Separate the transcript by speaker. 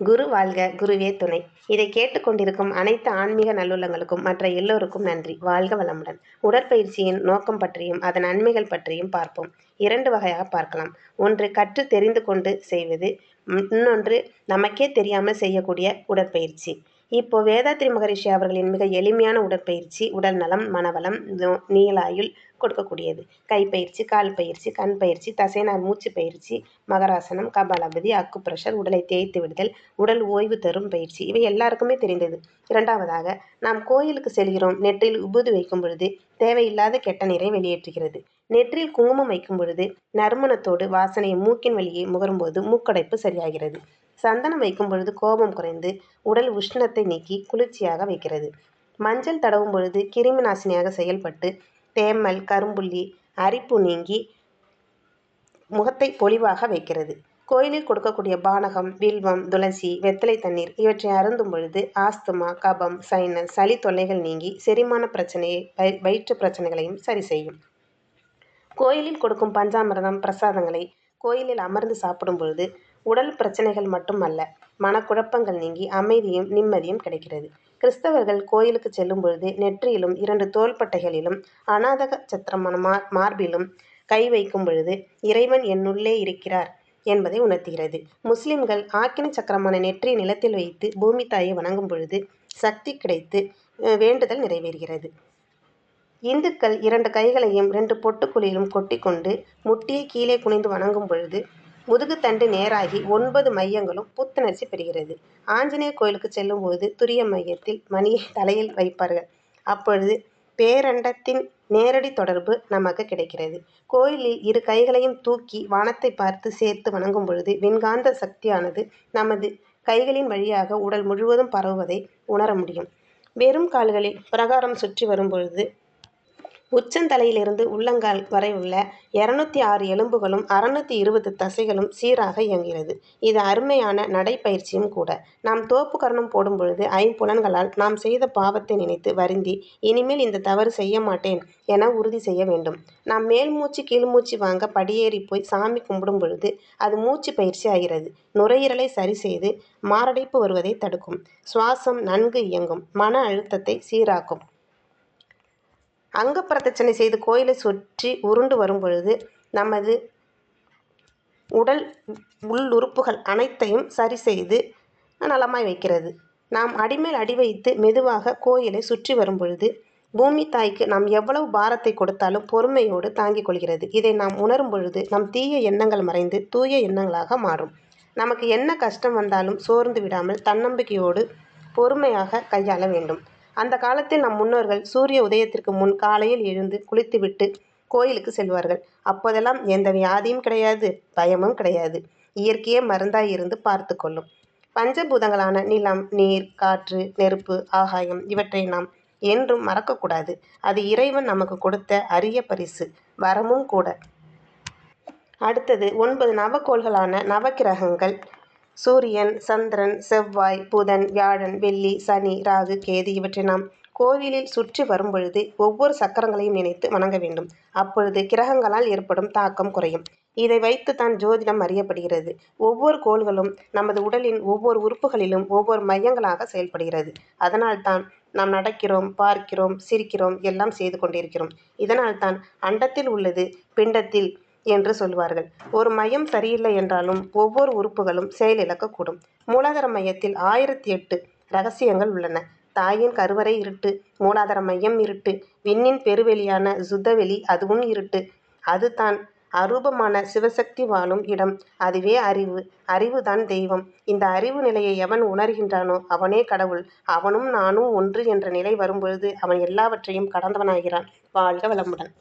Speaker 1: குரு வாழ்க குருவே துணை. இதை கேட்டுக்கொண்டிருக்கும் அனைத்து ஆன்மீக நல்லுள்ளங்களுக்கும் மற்ற எல்லோருக்கும் நன்றி. வாழ்க வளமுடன். உடற்பயிற்சியின் நோக்கம் பற்றியும் அதன் நன்மைகள் பற்றியும் பார்ப்போம். 2 வகையாக பார்க்கலாம். ஒன்று கற்று தெரிந்து கொண்டு செய்வது, இன்னொன்று நமக்கே தெரியாமல் செய்யக்கூடிய உடற்பயிற்சி. இப்போ வேதாத்ரி மகரிஷி அவர்களின் மிக எளிமையான உடற்பயிற்சி உடல் நலம், மனவளம், நீளாயுள் கொடுக்கக்கூடியது. கைப்பயிற்சி, கால் பயிற்சி, கண் பயிற்சி, தசைநார் மூச்சு பயிற்சி, மகராசனம், கபாலபதி, அக்குப்ரெஷர், உடலை தேய்த்து விடுதல், உடல் ஓய்வு தரும் பயிற்சி. இவை எல்லாருக்குமே தெரிந்தது. இரண்டாவதாக, நாம் கோயிலுக்கு செல்கிறோம். நெற்றியில் உபூதி வைக்கும் பொழுது தேவையில்லாத கெட்ட நீரை வெளியேற்றுகிறது. நெற்றியில் குங்குமம் வைக்கும் பொழுது நறுமணத்தோடு வாசனையை மூக்கின் வழியே முகரும்போது மூக்கடைப்பு சரியாகிறது. சந்தனம் வைக்கும் பொழுது கோபம் குறைந்து உடல் உஷ்ணத்தை நீக்கி குளிர்ச்சியாக வைக்கிறது. மஞ்சள் தடவும் பொழுது கிருமி நாசினியாக செயல்பட்டு தேமல், கரும்புள்ளி, அரிப்பு நீங்கி முகத்தை பொலிவாக வைக்கிறது. கோயிலில் கொடுக்கக்கூடிய பானகம், வில்வம், துளசி, வெத்தலை தண்ணீர் இவற்றை அருந்தும் பொழுது ஆஸ்துமா, கபம், சைனஸ், சளி தொல்லைகள் நீங்கி செரிமான பிரச்சனையை, வயிற்று பிரச்சனைகளையும் சரி செய்யும். கோயிலில் கொடுக்கும் பஞ்சாமிர்தம், பிரசாதங்களை கோயிலில் அமர்ந்து சாப்பிடும் பொழுது உடல் பிரச்சனைகள் மட்டுமல்ல, மனக்குழப்பங்கள் நீங்கி அமைதியும் நிம்மதியும் கிடைக்கிறது. கிறிஸ்தவர்கள் கோயிலுக்கு செல்லும் பொழுது நெற்றியிலும் 2 தோள்பட்டைகளிலும் அநாதக சத்திரமான மார்பிலும் கை வைக்கும் பொழுது இறைவன் என்னுள்ளே இருக்கிறார் என்பதை உணர்த்துகிறது. முஸ்லிம்கள் ஆக்கின சக்கரமான நெற்றி நிலத்தில் வைத்து பூமி தாயை வணங்கும் பொழுது சக்தி கிடைத்து வேண்டுதல் நிறைவேறுகிறது. இந்துக்கள் 2 கைகளையும் 2 பொட்டுக்குழியிலும் கொட்டிக்கொண்டு முட்டியை கீழே குனிந்து வணங்கும் பொழுது முதுகுத்தண்டு நேராகி 9 மையங்களும் புத்துணர்ச்சி பெறுகிறது. ஆஞ்சநேயர் கோயிலுக்கு செல்லும் போது துரிய மையத்தில் மணியை தலையில் வைப்பார்கள். அப்பொழுது பேரண்டத்தின் நேரடி தொடர்பு நமக்கு கிடைக்கிறது. கோயிலில் 2 கைகளையும் தூக்கி வானத்தை பார்த்து சேர்த்து வணங்கும் பொழுது விண்காந்த சக்தியானது நமது கைகளின் வழியாக உடல் முழுவதும் பரவுவதை உணர முடியும். வெறும் கால்களில் பிரகாரம் சுற்றி வரும் பொழுது உச்சந்தலையிலிருந்து உள்ளங்கால் வரை உள்ள 206 எலும்புகளும் 620 தசைகளும் சீராக இயங்குகிறது. இது அருமையான நடைப்பயிற்சியும் கூட. நாம் தோப்பு கரணம் போடும் பொழுது 5 புலன்களால் நாம் செய்த பாவத்தை நினைத்து வருந்தி இனிமேல் இந்த தவறு செய்ய மாட்டேன் என உறுதி செய்ய வேண்டும். நாம் மேல் மூச்சு கீழ் மூச்சு வாங்க படியேறி போய் சாமி கும்பிடும் பொழுது அது மூச்சு பயிற்சி ஆகிறது. நுரையீரலை சரி செய்து மாரடைப்பு வருவதை தடுக்கும். சுவாசம் நன்கு இயங்கும். மன அழுத்தத்தை சீராக்கும். அங்க பிரதட்சணை செய்து கோயிலை சுற்றி உருண்டு வரும் பொழுது நமது உடல் உள்ளுறுப்புகள் அனைத்தையும் சரி செய்து நலமாய் வைக்கிறது. நாம் அடிமேல் அடி வைத்து மெதுவாக கோயிலை சுற்றி வரும் பொழுது பூமி தாய்க்கு நாம் எவ்வளவு பாரத்தை கொடுத்தாலும் பொறுமையோடு தாங்கிக் கொள்கிறது. இதை நாம் உணரும் பொழுது நம் தீய எண்ணங்கள் மறைந்து தூய எண்ணங்களாக மாறும். நமக்கு என்ன கஷ்டம் வந்தாலும் சோர்ந்து விடாமல் தன்னம்பிக்கையோடு பொறுமையாக கையாள வேண்டும். அந்த காலத்தில் நம் முன்னோர்கள் சூரிய உதயத்திற்கு முன் காலையில் எழுந்து குளித்துவிட்டு கோயிலுக்கு செல்வார்கள். அப்போதெல்லாம் எந்த வியாதியும் கிடையாது, பயமும் கிடையாது. இயற்கையே மருந்தாய் இருந்து பார்த்து கொள்ளும். பஞ்சபூதங்களான நிலம், நீர், காற்று, நெருப்பு, ஆகாயம் இவற்றை நாம் என்றும் மறக்கக்கூடாது. அது இறைவன் நமக்கு கொடுத்த அரிய பரிசு, வரமும் கூட. அடுத்தது 9 நவக்கோள்களான நவக்கிரகங்கள் சூரியன், சந்திரன், செவ்வாய், புதன், வியாழன், வெள்ளி, சனி, ராகு, கேது இவற்றை நாம் கோவிலில் சுற்றி வரும் பொழுது ஒவ்வொரு சக்கரங்களையும் நினைத்து வணங்க வேண்டும். அப்பொழுது கிரகங்களால் ஏற்படும் தாக்கம் குறையும். இதை வைத்துத்தான் ஜோதிடம் அறியப்படுகிறது. ஒவ்வொரு கோள்களும் நமது உடலின் ஒவ்வொரு உறுப்புகளிலும் ஒவ்வொரு மையங்களாக செயல்படுகிறது. அதனால்தான் நாம் நடக்கிறோம், பார்க்கிறோம், சிரிக்கிறோம், எல்லாம் செய்து கொண்டிருக்கிறோம். இதனால்தான் அண்டத்தில் உள்ளது பிண்டத்தில் என்று சொல்வார்கள். ஒரு மையம் சரியில்லை என்றாலும் ஒவ்வொரு உறுப்புகளும் செயலிழக்கக்கூடும். மூலாதார மையத்தில் 1008 ரகசியங்கள் உள்ளன. தாயின் கருவறை இருட்டு, மூலாதார மையம் இருட்டு, விண்ணின் பெருவெளியான சுத்தவெளி அதுவும் இருட்டு. அதுதான் அரூபமான சிவசக்தி வாழும் இடம். அதுவே அறிவு. அறிவுதான் தெய்வம். இந்த அறிவு நிலையை எவன் உணர்கின்றானோ அவனே கடவுள். அவனும் நானும் ஒன்று என்ற நிலை வரும்பொழுது அவன் எல்லாவற்றையும் கடந்தவனாகிறான். வாழ்க வளமுடன்.